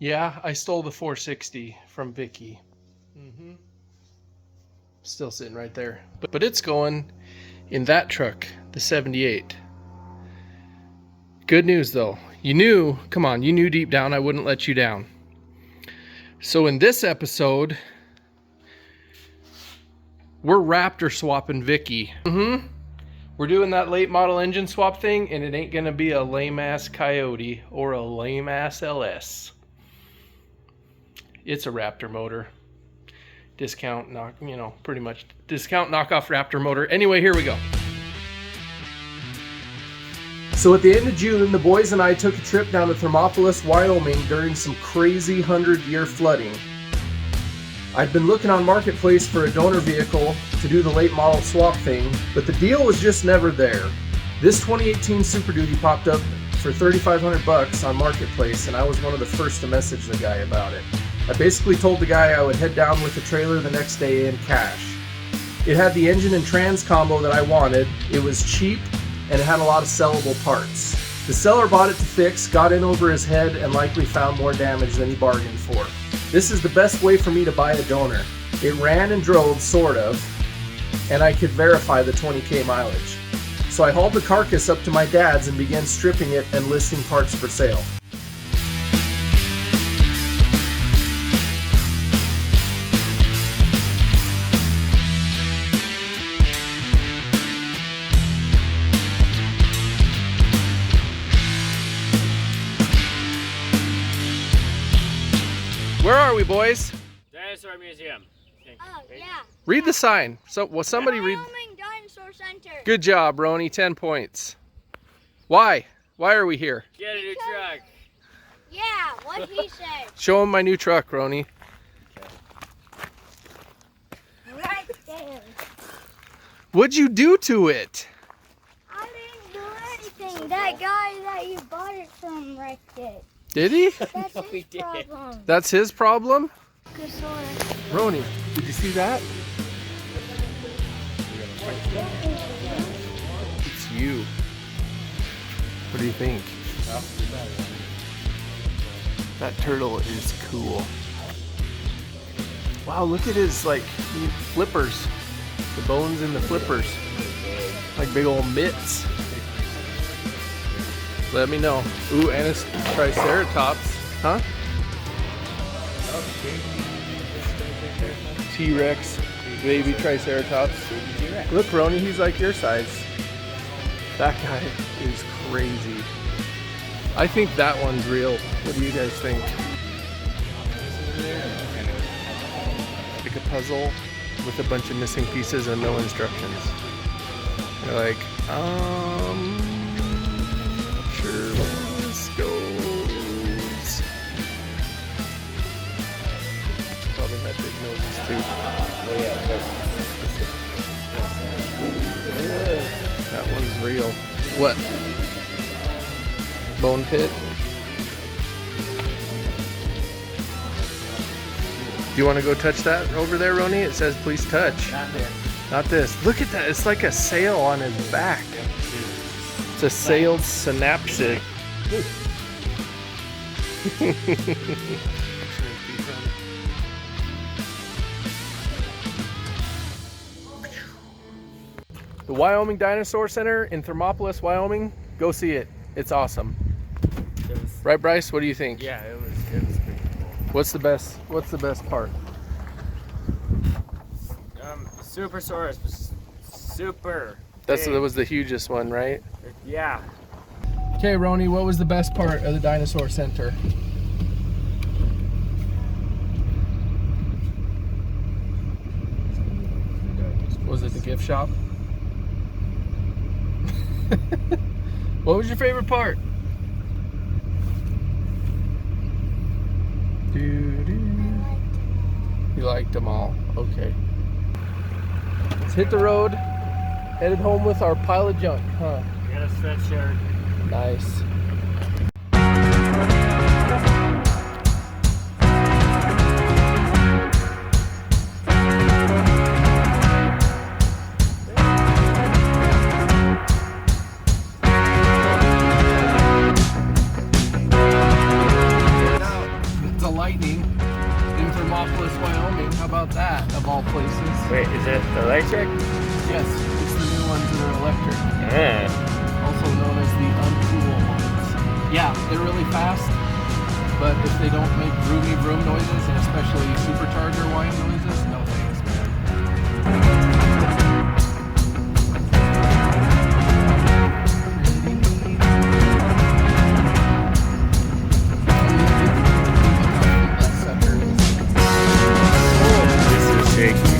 Yeah, I stole the 460 from Vicky. Still sitting right there. But it's going in that truck, the 78. Good news though. You knew, come on, you knew deep down I wouldn't let you down. So in this episode, we're Raptor swapping Vicky. We're doing that late model engine swap thing, and it ain't gonna be a lame ass Coyote or a lame ass LS. It's a Raptor motor. Discount knock, you know, pretty much discount knockoff Raptor motor. Anyway, here we go. So at the end of June, the boys and I took a trip down to Thermopolis, Wyoming during some crazy 100-year flooding. I'd been looking on Marketplace for a donor vehicle to do the late model swap thing, but the deal was just never there. This 2018 Super Duty popped up for $3,500 on Marketplace, and I was one of the first to message the guy about it. I basically told the guy I would head down with the trailer the next day in cash. It had the engine and trans combo that I wanted, it was cheap, and it had a lot of sellable parts. The seller bought it to fix, got in over his head, and likely found more damage than he bargained for. This is the best way for me to buy a donor. It ran and drove, sort of, and I could verify the 20K mileage. So I hauled the carcass up to my dad's and began stripping it and listing parts for sale. Where are we, boys? Dinosaur Museum. Oh, yeah. Read the sign. So, well, somebody read. Wyoming Dinosaur Center. Good job, Roni. 10 points. Why? Why are we here? Get a new truck. Yeah, what he said. Show him my new truck, Roni. Right there. What'd you do to it? I didn't do anything. That guy that you bought it from wrecked it. Did he? That's we his did. problem. That's his problem? Good sort. Roni, did you see that? It's you. What do you think? That turtle is cool. Wow, look at his like flippers. The bones in the flippers. Like big old mitts. Let me know. Ooh, and it's Triceratops. Huh? T-Rex. Baby Triceratops. Look, Roni, he's like your size. That guy is crazy. I think that one's real. What do you guys think? Like a puzzle with a bunch of missing pieces and no instructions. You're like, not sure where this goes. Probably had big noses too. Oh yeah. That one's real. What? Bone pit? Do you want to go touch that over there, Roni? It says please touch. Not there. Not this. Look at that. It's like a sail on his back. It's a sailed synapsid. The Wyoming Dinosaur Center in Thermopolis, Wyoming. Go see it. It's awesome. Right, Bryce? What do you think? Yeah, it was pretty cool. What's the best part? Supersaurus was super. That big. was the hugest one, right? Yeah. Okay, Roni, what was the best part of the Dinosaur Center? Was it the gift shop? What was your favorite part? You liked them all. Okay. Let's hit the road. Headed home with our pile of junk, huh? We got a sweatshirt. Nice. Thermopolis, Wyoming. How about that, of all places? Wait, is it electric? Yes, it's the new ones that are electric. Also known as the uncool ones. Yeah, they're really fast, but if they don't make roomy vroom noises, and especially supercharger whine noises, no thanks, man. This is shaky.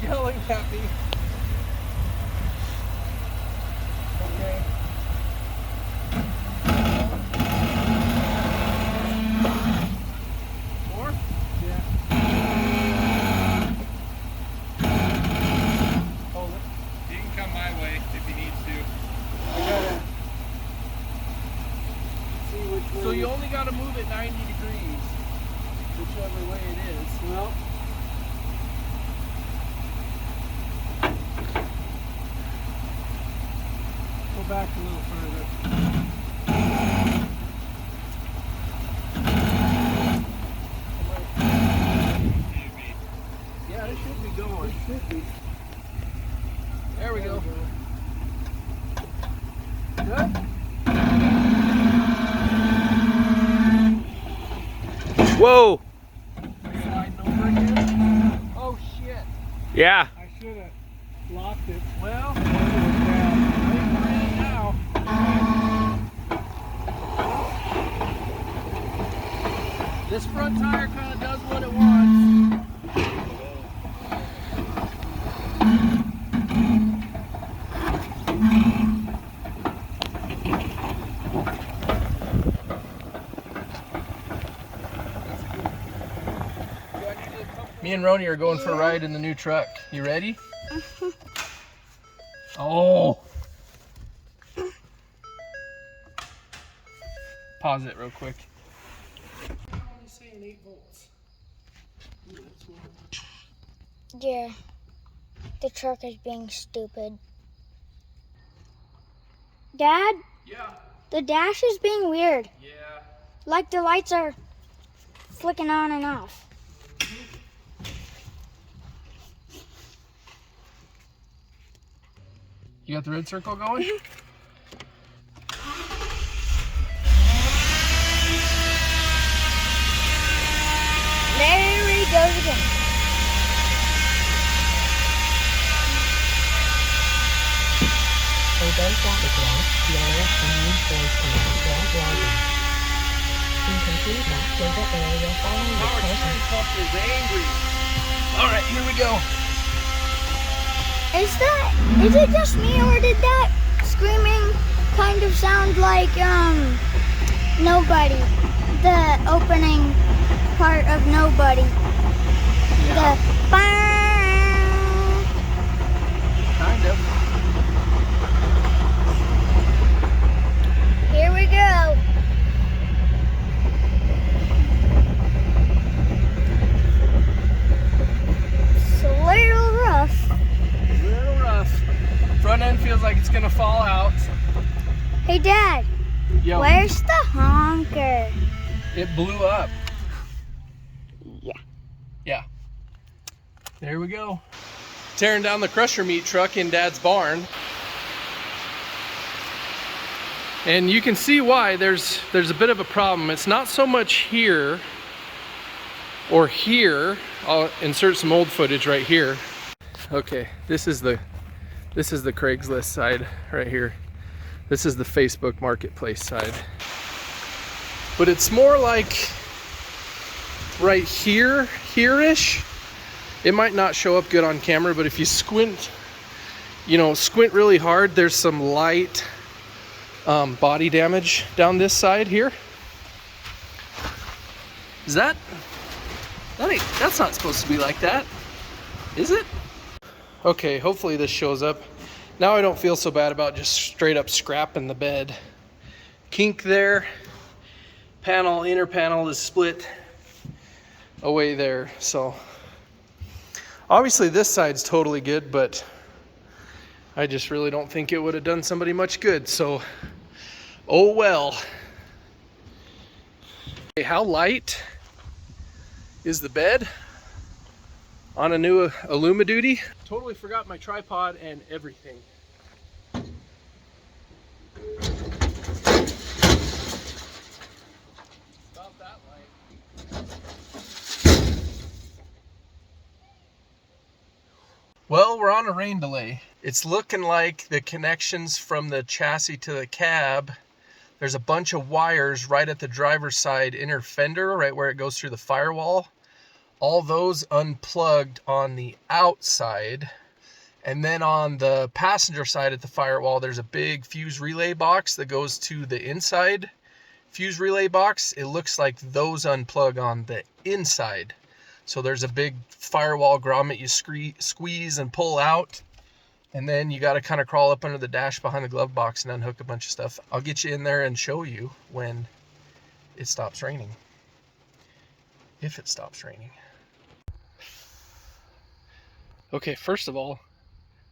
yelling at me. Okay. More? Yeah. Hold it. You can come my way if you need to. I gotta see which way. So you only gotta move it 90 degrees, whichever way it is. Well. Go back a little further. Whoa! Sliding over again. Oh shit. Yeah. I should have locked it. Well, it was down. I think we're in now. This front tire kind of does what it wants. Me and Roni are going for a ride in the new truck. You ready? Oh! Pause it real quick. Only saying 8 volts. Yeah. The truck is being stupid. Dad, Yeah. the dash is being weird. Yeah. Like the lights are flicking on and off. You got the red circle going? There he goes again. Obey traffic laws, yellow and reinforced command while driving. In complete map over area following the present. Pump is angry. All right, here we go. Is it just me, or did that screaming kind of sound like Nobody? The opening part of Nobody. Yeah. The bang. Kind of. Here we go. It's a little rough. A little rough. Front end feels like it's gonna fall out. Hey, Dad, Yo, where's the honker? it blew up. Yeah. Yeah. There we go. Tearing down the crusher meat truck in Dad's barn. And you can see why there's a bit of a problem. It's not so much here or here. I'll insert some old footage right here. Okay, this is the Craigslist side right here. This is the Facebook Marketplace side. But it's more like right here, here-ish. It might not show up good on camera, but if you squint, squint really hard, there's some light body damage down this side here. That's not supposed to be like that, is it? Okay, hopefully this shows up. Now I don't feel so bad about just straight up scrapping the bed. Kink there, inner panel is split away there. So obviously this side's totally good, but I just really don't think it would have done somebody much good. So, oh well. Okay, how light is the bed on a new Illuma-Duty? Totally forgot my tripod and everything. About that light. Well, we're on a rain delay. It's looking like the connections from the chassis to the cab, there's a bunch of wires right at the driver's side inner fender, right where it goes through the firewall. All those unplugged on the outside. And then on the passenger side at the firewall, there's a big fuse relay box that goes to the inside fuse relay box. It looks like those unplug on the inside. So there's a big firewall grommet you squeeze and pull out. And then you got to kind of crawl up under the dash behind the glove box and unhook a bunch of stuff. I'll get you in there and show you when it stops raining. If it stops raining. Okay, first of all,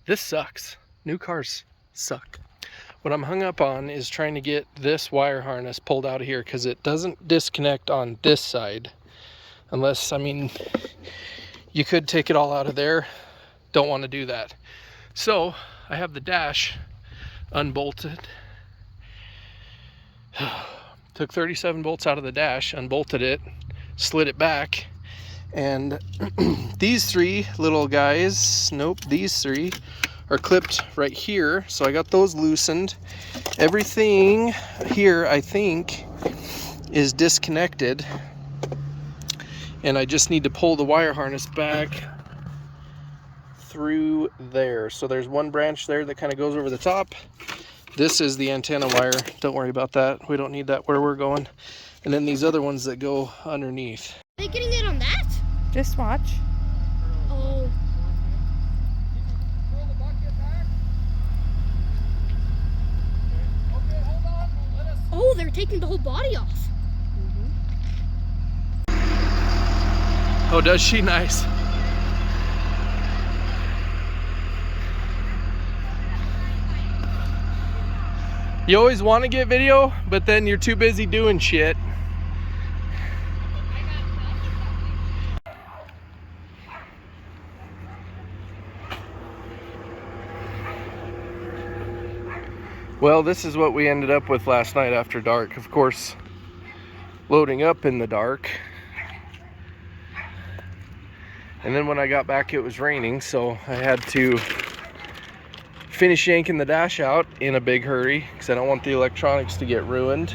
this sucks. New cars suck. What I'm hung up on is trying to get this wire harness pulled out of here because it doesn't disconnect on this side. Unless, you could take it all out of there. Don't want to do that. So I have the dash unbolted. Took 37 bolts out of the dash, unbolted it, slid it back. And these three little guys, these three are clipped right here. So I got those loosened. Everything here, I think, is disconnected. And I just need to pull the wire harness back through there. So there's one branch there that kind of goes over the top. This is the antenna wire. Don't worry about that. We don't need that where we're going. And then these other ones that go underneath. Are they getting it on that? Just watch. Oh. Pull the bucket back. Okay, hold on. Let us. Oh, they're taking the whole body off. Oh, does she? Nice. You always want to get video, but then you're too busy doing shit. Well, this is what we ended up with last night after dark. Of course, loading up in the dark. And then when I got back, it was raining, so I had to finish yanking the dash out in a big hurry because I don't want the electronics to get ruined.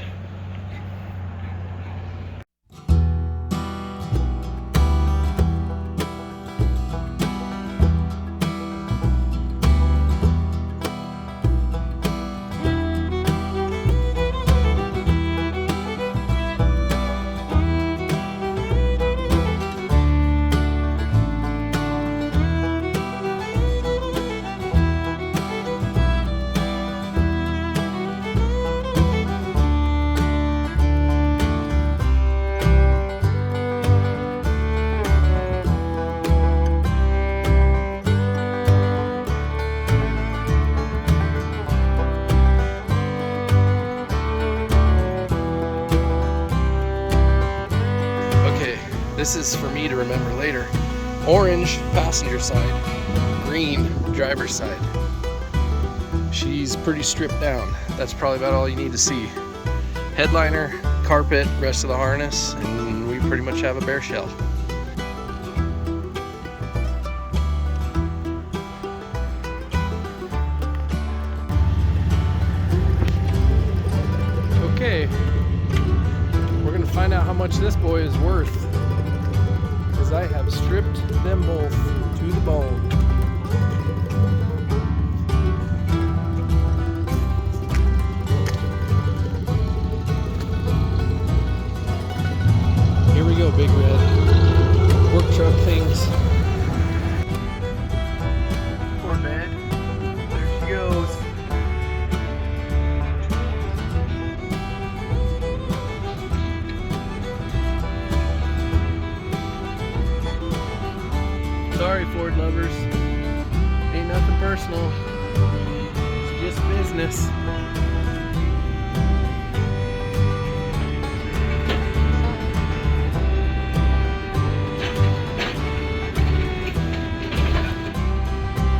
This is for me to remember later. Orange, passenger side. Green, driver's side. She's pretty stripped down. That's probably about all you need to see. Headliner, carpet, rest of the harness, and we pretty much have a bare shell. Okay, we're gonna find out how much this boy is worth. I have stripped them both to the bone. Here we go, Big Red. Work truck things. Poor bed. There she goes. Sorry, Ford lovers. Ain't nothing personal. It's just business.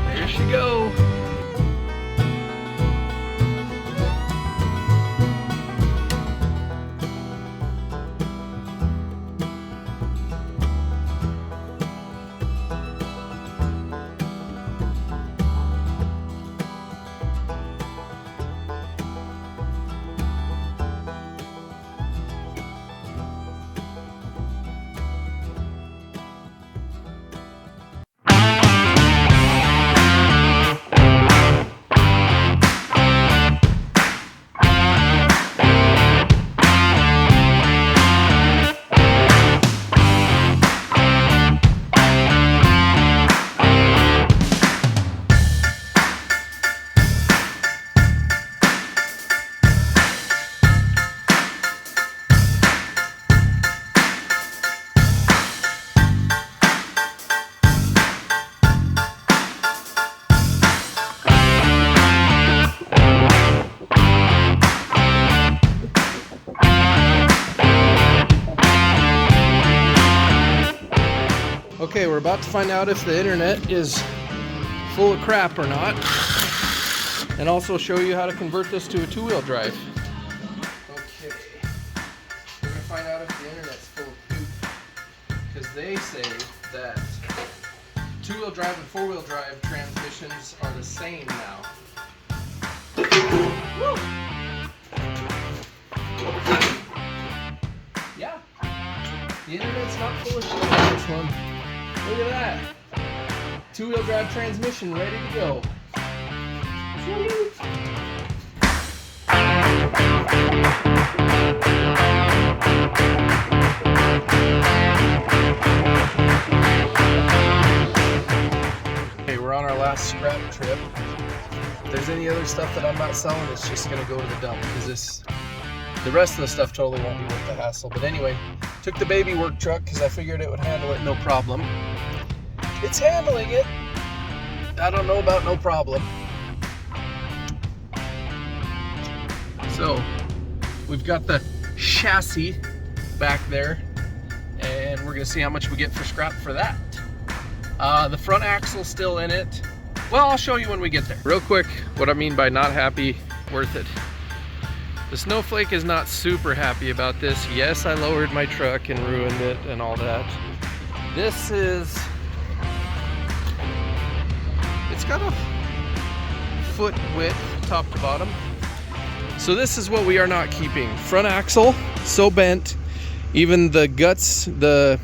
There she goes. Okay, we're about to find out if the internet is full of crap or not, and also show you how to convert this to a two-wheel drive. Okay, we're gonna find out if the internet's full of poop. they say that two-wheel drive and four-wheel drive transmissions are the same now. Woo! Yeah. The internet's not full of shit on this one. Look at that. Two-wheel drive transmission ready to go. Sweet. Okay, we're on our last scrap trip. If there's any other stuff that I'm not selling, it's just gonna go to the dump because the rest of the stuff totally won't be worth the hassle. But anyway, took the baby work truck because I figured it would handle it no problem. It's handling it. I don't know about no problem. So we've got the chassis back there, and we're gonna see how much we get for scrap for that. The front axle's still in it. Well, I'll show you when we get there. Real quick, what I mean by not happy, worth it. The Snowflake is not super happy about this. Yes, I lowered my truck and ruined it and all that. This is, it's got a foot width top to bottom. So this is what we are not keeping. Front axle, so bent. Even the guts, the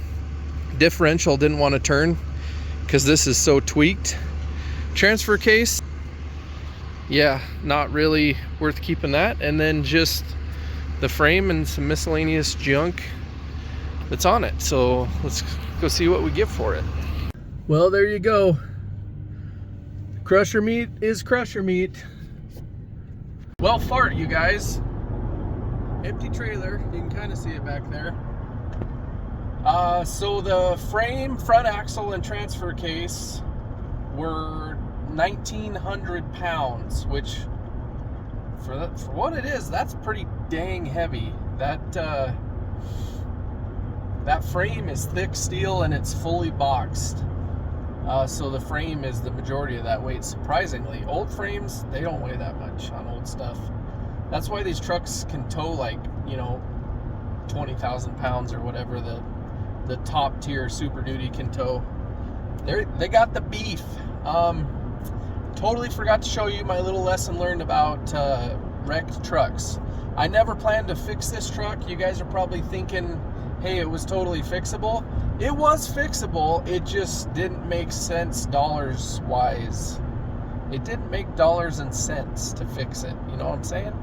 differential didn't want to turn because this is so tweaked. Transfer case, yeah, not really worth keeping that. And then just the frame and some miscellaneous junk that's on it. So let's go see what we get for it. Well, there you go. Crusher meat is crusher meat. Well, fart, you guys. Empty trailer, you can kind of see it back there. So the frame, front axle, and transfer case were 1,900 pounds, which for what it is, that's pretty dang heavy. That frame is thick steel and it's fully boxed. So the frame is the majority of that weight, surprisingly. Old frames, they don't weigh that much on old stuff. That's why these trucks can tow like, 20,000 pounds or whatever the top tier Super Duty can tow. They got the beef. Totally forgot to show you my little lesson learned about wrecked trucks. I never planned to fix this truck. You guys are probably thinking, hey, it was totally fixable. It was fixable. It just didn't make sense dollars wise. It didn't make dollars and cents to fix it. You know what I'm saying?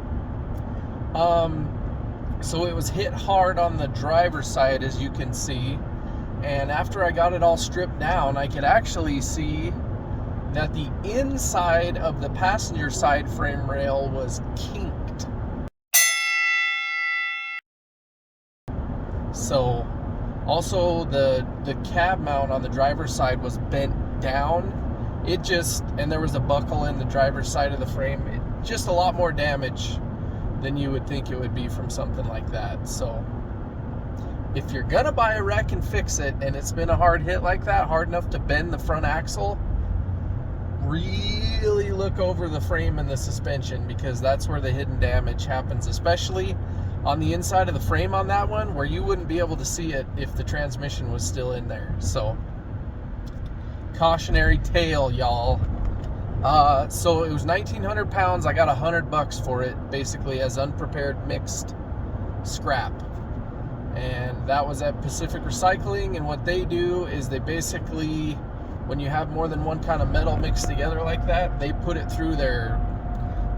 So it was hit hard on the driver's side, as you can see. And after I got it all stripped down, I could actually see that the inside of the passenger side frame rail was kinked. So also the cab mount on the driver's side was bent down. And there was a buckle in the driver's side of the frame. Just a lot more damage than you would think it would be from something like that. So if you're gonna buy a wreck and fix it, and it's been a hard hit like that, hard enough to bend the front axle, really look over the frame and the suspension, because that's where the hidden damage happens, especially on the inside of the frame on that one, where you wouldn't be able to see it if the transmission was still in there. So cautionary tale, y'all. So it was 1,900 pounds. I got $100 for it, basically as unprepared mixed scrap. And that was at Pacific Recycling. And what they do is they basically, when you have more than one kind of metal mixed together like that, they put it through their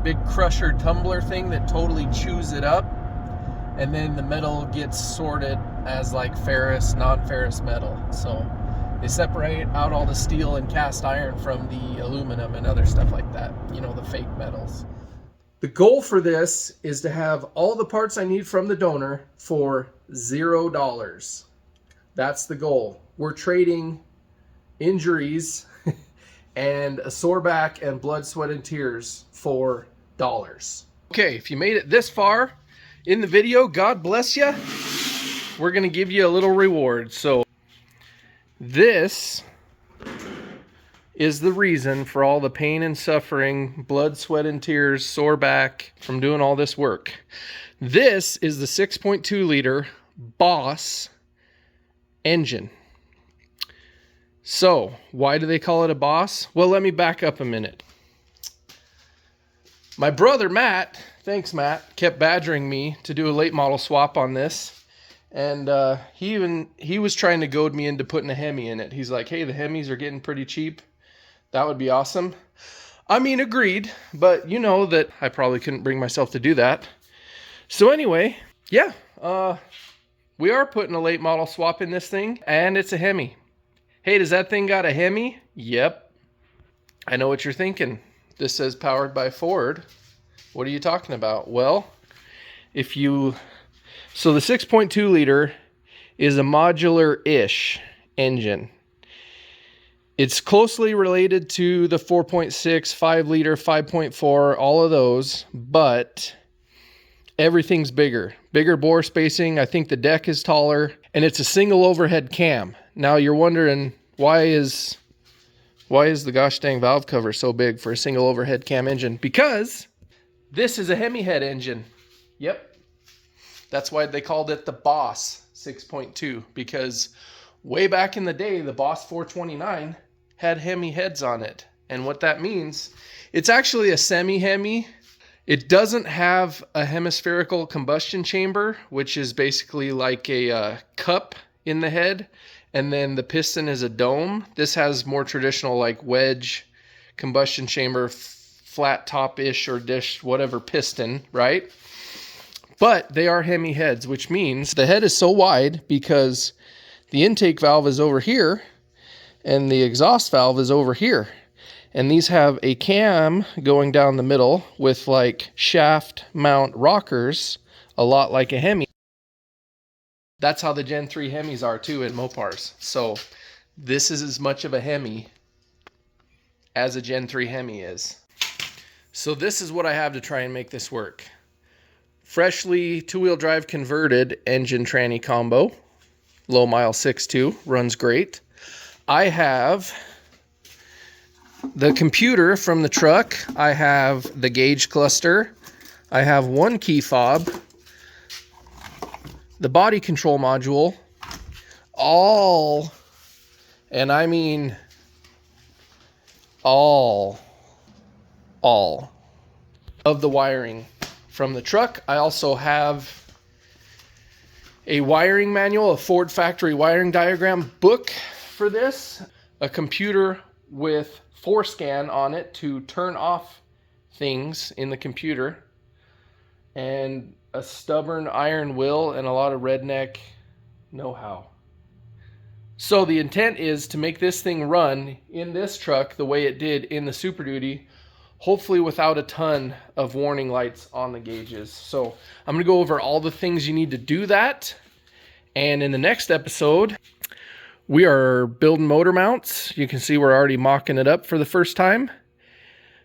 big crusher tumbler thing that totally chews it up. And then the metal gets sorted as like ferrous, non-ferrous metal. So they separate out all the steel and cast iron from the aluminum and other stuff like that. The fake metals. The goal for this is to have all the parts I need from the donor for $0. That's the goal. We're trading injuries and a sore back and blood, sweat, and tears for dollars. Okay, if you made it this far in the video, God bless you. We're going to give you a little reward. So this is the reason for all the pain and suffering, blood, sweat, and tears, sore back from doing all this work. This is the 6.2 liter Boss engine. So, why do they call it a boss? Well, let me back up a minute. My brother Matt, thanks Matt, kept badgering me to do a late model swap on this. And he was trying to goad me into putting a Hemi in it. He's like, hey, the Hemis are getting pretty cheap. That would be awesome. I mean, agreed, but you know that I probably couldn't bring myself to do that. So anyway, yeah, we are putting a late model swap in this thing, and it's a Hemi. Hey, does that thing got a Hemi? Yep. I know what you're thinking. This says powered by Ford. What are you talking about? Well, so the 6.2 liter is a modular-ish engine. It's closely related to the 4.6, 5 liter, 5.4, all of those, but everything's bigger. Bigger bore spacing. I think the deck is taller, and it's a single overhead cam. Now you're wondering, why is the gosh dang valve cover so big for a single overhead cam engine? Because this is a Hemi head engine. Yep. That's why they called it the Boss 6.2, because way back in the day, the Boss 429 had Hemi heads on it. And what that means, it's actually a semi-Hemi. It doesn't have a hemispherical combustion chamber, which is basically like a cup in the head, and then the piston is a dome. This has more traditional like wedge combustion chamber, flat top-ish or dish, whatever piston, right? But they are Hemi heads, which means the head is so wide because the intake valve is over here and the exhaust valve is over here. And these have a cam going down the middle with like shaft mount rockers, a lot like a Hemi. That's how the Gen 3 Hemis are too in Mopars. So this is as much of a Hemi as a Gen 3 Hemi is. So this is what I have to try and make this work. Freshly two-wheel drive converted engine tranny combo. Low mile 6.2, runs great. I have the computer from the truck. I have the gauge cluster. I have one key fob. The body control module. All, and I mean all of the wiring from the truck. I also have a wiring manual, a Ford factory wiring diagram book for this, a computer with ForeScan on it to turn off things in the computer, and a stubborn iron will and a lot of redneck know-how. So the intent is to make this thing run in this truck the way it did in the Super Duty, hopefully without a ton of warning lights on the gauges. So I'm going to go over all the things you need to do that. And in the next episode, we are building motor mounts. You can see we're already mocking it up for the first time,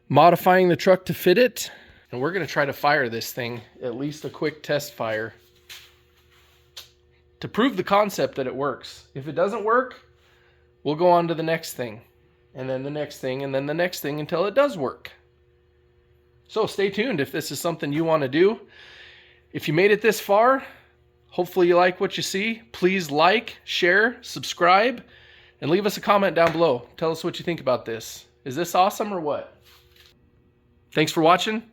modifying the truck to fit it. And we're going to try to fire this thing, at least a quick test fire, to prove the concept that it works. If it doesn't work, we'll go on to the next thing, and then the next thing, and then the next thing until it does work. So stay tuned if this is something you want to do. If you made it this far, hopefully you like what you see. Please like, share, subscribe, and leave us a comment down below. Tell us what you think about this. Is this awesome or what? Thanks for watching.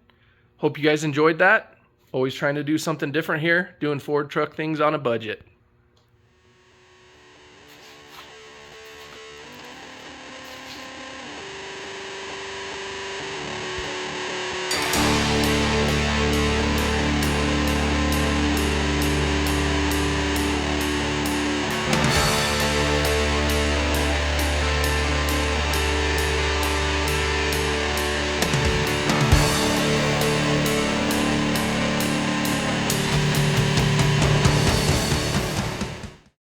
Hope you guys enjoyed that. Always trying to do something different here, doing Ford truck things on a budget.